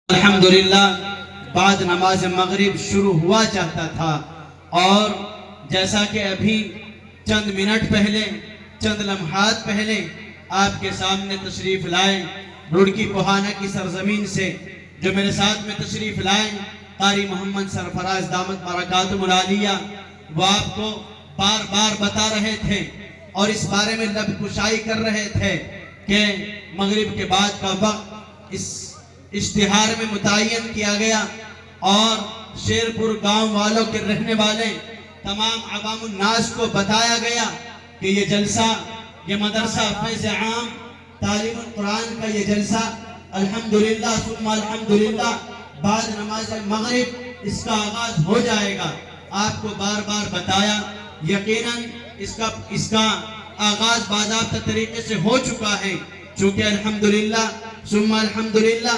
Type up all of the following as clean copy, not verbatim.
الحمدللہ بعد نماز مغرب شروع ہوا چاہتا تھا، اور جیسا کہ ابھی چند منٹ پہلے، چند لمحات پہلے آپ کے سامنے تشریف لائے رڑکی کوہانہ کی سرزمین سے، جو میرے ساتھ میں تشریف لائے قاری محمد سرفراز دامت برکاتہم العالیہ، وہ آپ کو بار بار بتا رہے تھے اور اس بارے میں لب کشائی کر رہے تھے کہ مغرب کے بعد کا وقت اس اشتہار میں متعین کیا گیا، اور شیرپور گاؤں والوں کے رہنے والے تمام عوام الناس کو بتایا گیا کہ یہ جلسہ، یہ مدرسہ فیض عام تعلیم القرآن کا یہ جلسہ الحمدللہ ثم الحمدللہ بعد نماز مغرب اس کا آغاز ہو جائے گا۔ آپ کو بار بار بتایا، یقیناً اس کا آغاز باضابطہ طریقے سے ہو چکا ہے، چونکہ الحمدللہ ثم الحمدللہ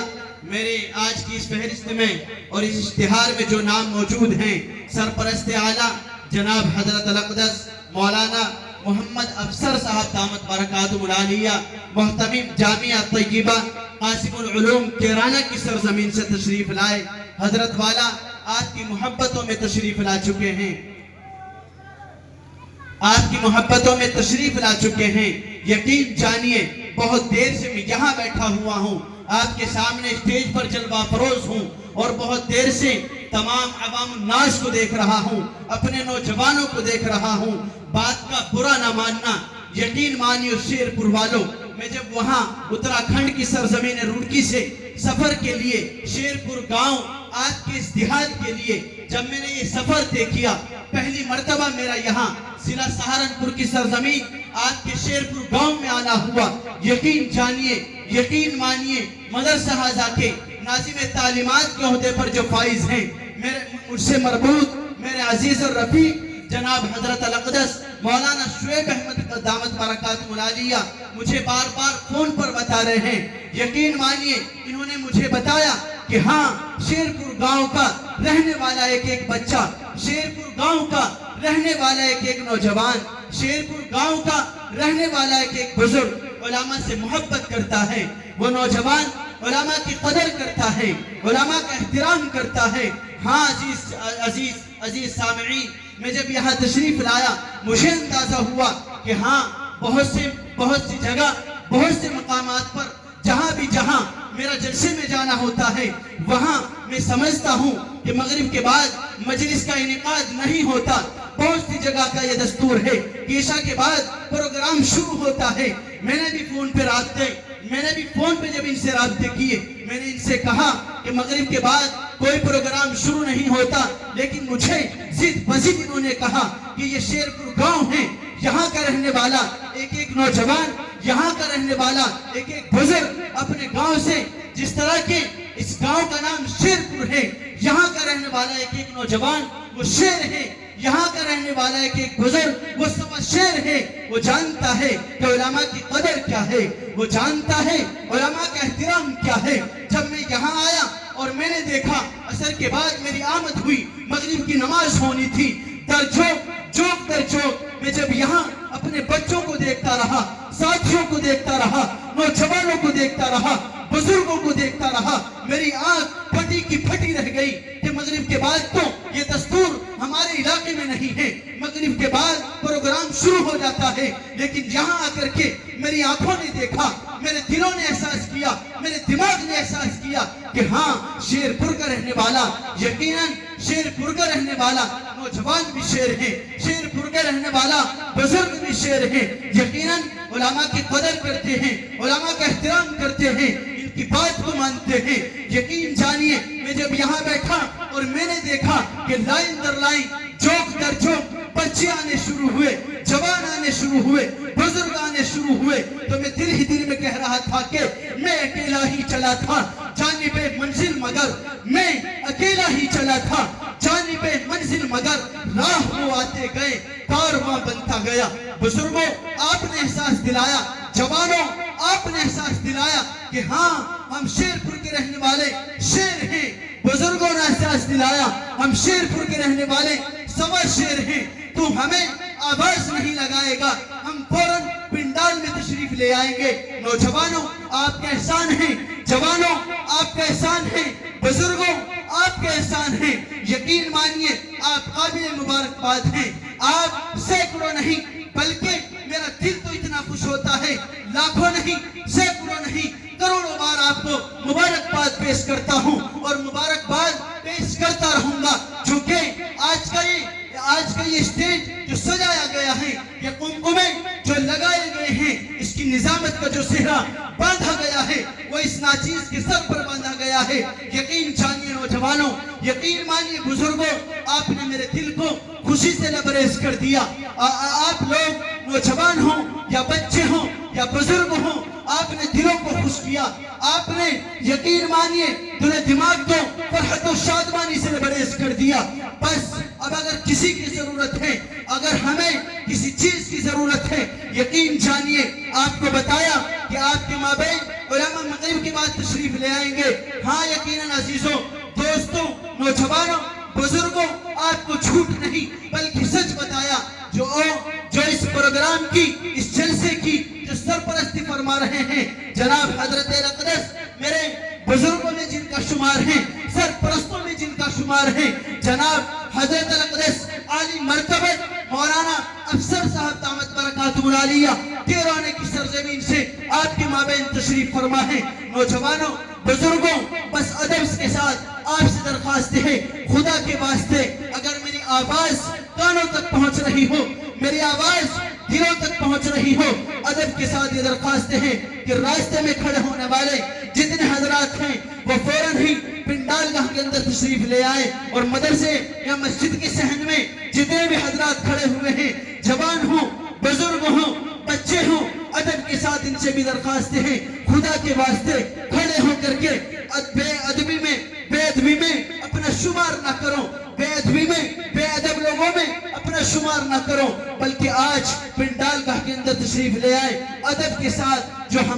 میرے آج کی اس فہرست میں اور اس اشتہار میں جو نام موجود ہیں، سرپرست اعلیٰ جناب حضرت الاقدس مولانا محمد افسر صاحب دامت برکاتہم العالیہ، محتمم جامعہ طیبہ قاسم العلوم کیرانہ کی سرزمین سے تشریف لائے، حضرت والا آپ کی محبتوں میں تشریف لا چکے ہیں، آپ کی محبتوں میں تشریف لا چکے ہیں۔ یقین جانیے بہت دیر سے میں یہاں بیٹھا ہوا ہوں، آپ کے سامنے اسٹیج پر جلوہ فروز ہوں، اور بہت دیر سے تمام عوام الناس کو دیکھ رہا ہوں، اپنے نوجوانوں کو دیکھ رہا ہوں۔ بات کا برا نہ ماننا، یقین مانیو شیرپور والوں، میں جب وہاں اتراکھنڈ کی سرزمین رڑکی سے سفر کے لیے شیرپور گاؤں آپ کے اس دیہات کے لیے جب میں نے یہ سفر طے کیا، پہلی مرتبہ میرا یہاں ضلع سہارنپور کی سرزمین آپ کے شیرپور گاؤں میں آنا ہوا۔ یقین جانیے، یقین مانیے، مدرسہ ہذا کے ناظم تعلیمات کے عہدے پر جو فائز ہیں، مجھ سے مربوط میرے عزیز اور رفیق جناب حضرت الاقدس مولانا شعیب احمد دامت برکاتہم العالیہ مجھے بار بار فون پر بتا رہے ہیں۔ یقین مانیے انہوں نے مجھے بتایا کہ ہاں شیرپور گاؤں کا رہنے والا ایک بچہ، شیرپور گاؤں کا رہنے والا ایک نوجوان، شیرپور گاؤں کا رہنے والا ایک بزرگ علماء سے محبت کرتا ہے، وہ نوجوان علماء کی قدر کرتا ہے، علماء کا احترام کرتا ہے۔ ہاں عزیز سامعین، میں جب یہاں تشریف لایا مجھے اندازہ ہوا کہ ہاں بہت سی جگہ، بہت سے مقامات پر جہاں میرا جلسے میں جانا ہوتا ہے، وہاں میں سمجھتا ہوں کہ مغرب کے بعد مجلس کا انعقاد نہیں ہوتا۔ بہت سی جگہ کا یہ دستور ہے کہ عشاء کے بعد پروگرام شروع ہوتا ہے۔ میں نے بھی فون پہ جب ان سے رابطے کیے، میں نے ان سے کہا کہ مغرب کے بعد کوئی پروگرام شروع نہیں ہوتا، لیکن مجھے ضد بضد انہوں نے کہا کہ یہ شیرپور گاؤں ہے، یہاں کا رہنے والا ایک نوجوان، یہاں کا رہنے والا ایک بزرگ اپنے گاؤں سے، جس طرح کے اس گاؤں کا نام شیرپور ہے، یہاں کا رہنے والا ایک نوجوان وہ شیر ہے، یہاں کا رہنے والا ایک بزرگ وہ سوا شیر ہے۔ وہ جانتا ہے کہ علماء کی قدر کیا ہے، وہ جانتا ہے علماء کا احترام کیا ہے۔ جب میں یہاں آیا اور میں نے دیکھا عصر کے بعد میری آمد ہوئی، مغرب کی نماز ہونی تھی، در چوک میں جب یہاں اپنے بچوں کو دیکھتا رہا، ساتھیوں کو دیکھتا رہا، نوجوانوں کو دیکھتا رہا، بزرگوں کو دیکھتا رہا، میری آنکھ پھٹی کی پھٹی رہ گئی کہ مغرب کے بعد تو یہ دستور ہمارے علاقے میں نہیں ہے، مغرب کے بعد پروگرام شروع ہو جاتا ہے، لیکن یہاں آ کر کے میری آنکھوں نے دیکھا، میرے دلوں نے احساس کیا، میرے دماغ نے احساس کیا کہ ہاں شیرپور کا رہنے والا، یقیناً شیرپور کا رہنے والا نوجوان بھی شیر ہے، شیرپور کا رہنے والا بزرگ بھی شیر ہے، یقیناً علماء کی قدر کرتے ہیں، علماء کا احترام کرتے ہیں، ان کی بات کو مانتے ہیں۔ یقین جانیے میں جب یہاں بیٹھا اور میں نے دیکھا کہ لائن در لائن، چوک در چوک بچے آنے شروع ہوئے، جوان آنے شروع ہوئے، بزرگ آنے شروع ہوئے، تو میں دل میں کہہ رہا تھا کہ میں اکیلا ہی چلا تھا جانب منزل، مگر میں اکیلا ہی چلا تھا جانب منزل، مگر راہ وہ آتے گئے، کارواں بنتا گیا۔ بزرگوں آپ نے احساس دلایا، جوانوں آپ نے احساس دلایا کہ ہاں ہم شیرپور کے رہنے والے شیر ہیں، بزرگوں نے احساس دلایا ہم شیرپور کے رہنے والے سوا شیر ہیں۔ تو ہمیں آواز نہیں لگائے گا، ہم فوراً پنڈال میں تشریف لے آئیں گے۔ نوجوانوں آپ کا احسان ہے، جوانوں آپ کا احسان ہے، بزرگوں آپ کے احسان ہیں، یقین مانیے آپ قابل مبارکباد ہیں. آپ سینکڑوں نہیں بلکہ میرا دل تو اتنا خوش ہوتا ہے، لاکھوں نہیں، سینکڑوں نہیں، کروڑوں بار آپ کو مبارکباد پیش کرتا ہوں اور مبارکباد پیش کرتا رہوں گا. چونکہ آج کا یہ اسٹیج جو سجایا گیا ہے، یہ قمقمے جو لگائے گئے ہیں، اس کی نظامت کا جو سہرا باندھا گیا ہے وہ اس ناچیز کے سر پر باندھا گیا ہے. یقین جانیے نوجوانوں، یقین مانیے بزرگوں، آپ نے میرے دل کو خوشی سے لبریز کر دیا. آپ لوگ نوجوان ہوں یا بچے ہوں یا بزرگ ہوں، آپ نے دلوں کو خوش کیا. آپ نے یقین مانیے دل دماغ کو فرحت و شادمانی سے لبریز کر دیا. بس اب اگر کسی کی ضرورت ہے، اگر ہمیں کسی چیز کی ضرورت ہے، یقین جانیے آپ کو بتایا کہ آپ کے مابین علماء مغرب کے بعد تشریف لے آئیں گے. ہاں یقیناً عزیزوں، دوستوں، نوجوانوں، بزرگوں، آپ کو جھوٹ نہیں بلکہ سچ بتایا. جو اس پروگرام کی، اس جلسے کی جو سرپرستی فرما رہے ہیں جناب حضرت الاقدس، میرے بزرگوں میں جن کا شمار ہے، سرپرستوں میں جن کا شمار ہے، جناب حضرت الاقدس عالی مرتبت مولانا افسر صاحب دامت برکاتہ العالیہ تیرانے کی سرزمین سے آپ کے مابین تشریف فرما ہے. نوجوانوں، بزرگوں، بس ادب کے ساتھ آپ سے درخواست ہے، خدا کے واسطے اگر میری آواز کانوں تک پہنچ رہی ہو، میری آواز دلوں تک پہنچ رہی ہو، ادب کے ساتھ یہ درخواست ہے کہ راستے میں کھڑے ہونے والے جتنے حضرات ہیں وہ فوراً ہی پنڈال گاہ کے اندر تشریف لے آئے، اور مدرسے یا مسجد کے صحن میں جتنے بھی حضرات کھڑے ہوئے ہیں، جوان ہوں، بزرگ ہوں، بچے ہوں، ادب کے ساتھ ان سے بھی درخواست ہے خدا کے واسطے کھڑے ہو کر کے بے ادبی میں اپنا شمار نہ کرو، بے ادبی میں، بے ادب لوگوں میں اپنا شمار نہ کرو، بلکہ آج پنڈال گاہ کے اندر تشریف لے آئے ادب کے ساتھ. جو ہم